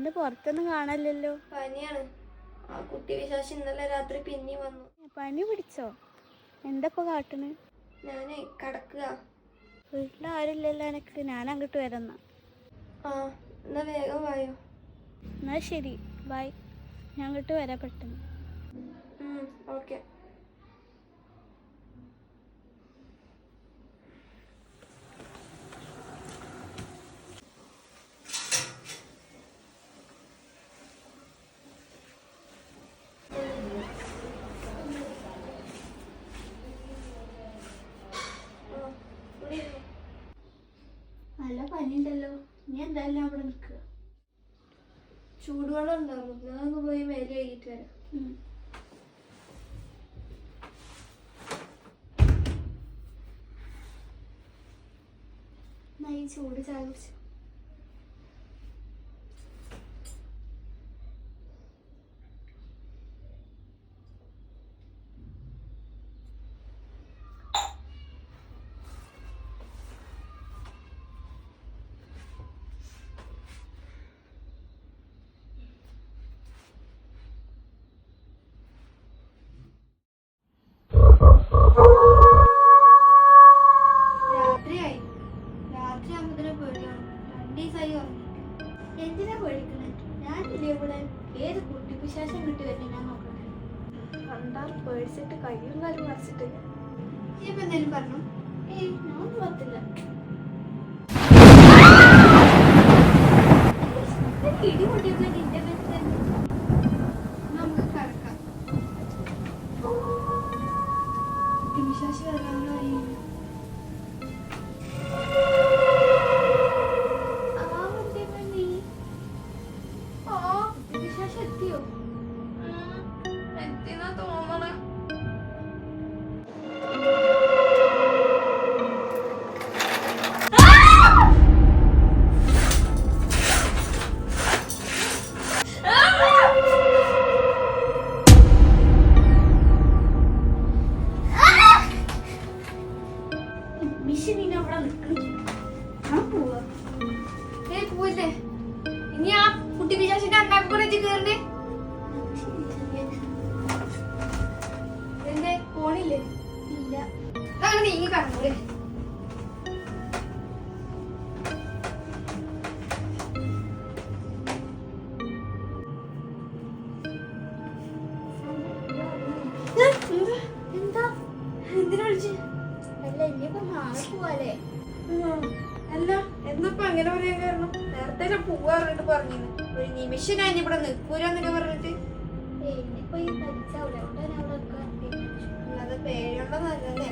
ഇന്ന് പുറത്തൊന്നും കാണാനില്ലല്ലോ. പനിയാണ്. ആ കുട്ടി വിശ്വാസി ഇന്നലെ രാത്രി പിന്നെ വന്നു. പനി പിടിച്ചോ? എന്തപ്പോ കാട്ടണ്? ഞാനേ കിടക്കുക. വീട്ടിലാരുമില്ലല്ലോ എനക്ക്. ഞാൻ അങ്ങോട്ട് വരാം. ആ എന്നാ വേഗം വായോ. എന്നാ ശരി, ബൈ. ഞാൻ അങ്ങോട്ട് വരാം പെട്ടെന്ന്. ഓക്കെ. നല്ല പനിയുണ്ടല്ലോ. നീ എന്തായാലും അവിടെ നിൽക്കുക. ചൂടുവെള്ളം ഉണ്ടാവും. ഞാനൊന്ന് പോയി മേലെ കഴുകിയിട്ട് വരാം. ഈ ചൂട് ചായ കുടിച്ചു. രാത്രിയായി. രാത്രി ആകുമ്പോ പേടിയാണ്. 2 ദിവസമായി ഉറങ്ങിയിട്ട്. എന്തിനാ പേടിക്കണേ? ഞാനില്ലേ ഇവിടെ. ഏത് കുട്ടി പിശാചം കിട്ടി വരുന്ന ഞാൻ നോക്കട്ടെ. കണ്ടാൽ പേടിച്ചിട്ട് കയ്യും കാലും മറിച്ചിട്ട്. ഇപ്പൊ എന്തേലും പറഞ്ഞു? ഏയ്, ഞാനൊന്നും പറ്റില്ല. ഇടി പൊട്ടിയപ്പോ നിന്റെ പേര് നമുക്ക് കിടക്കാം. വിശ്വാസി വരാനായി. വിശ്വാസം എത്തിയോ? എത്തിന്നാ തോന്നണേ. പോയില്ലേ? ഇനി ആ കുട്ടി വിശ്വാസിന്റെ അണ്ണാക്കൂടെ കേറണ്ടേ? എന്തേ പോണില്ലേ? ഇല്ല. അങ്ങനെ നീങ്ങി കടന്നൂടെ? എന്താ? എന്തിനാ വിളിച്ച്? അല്ല, ഇനിയിപ്പോ നാളെ പോവാലേ? അല്ല, എന്നപ്പോ അങ്ങനെ പറയാൻ കാരണം? നേരത്തെ ഞാൻ പോവാറിട്ട് പറഞ്ഞിരുന്നു. ഒരു നിമിഷം ഞാൻ ഇവിടെ നിൽക്കൂലെന്നൊക്കെ പറഞ്ഞിട്ട്. ഇനിയിപ്പോ ഈ പഠിച്ചാവൂല. അതുകൊണ്ടാണ് അവിടെ നിൽക്കാൻ. അല്ലാതെ പേടിയുണ്ടെന്നല്ല.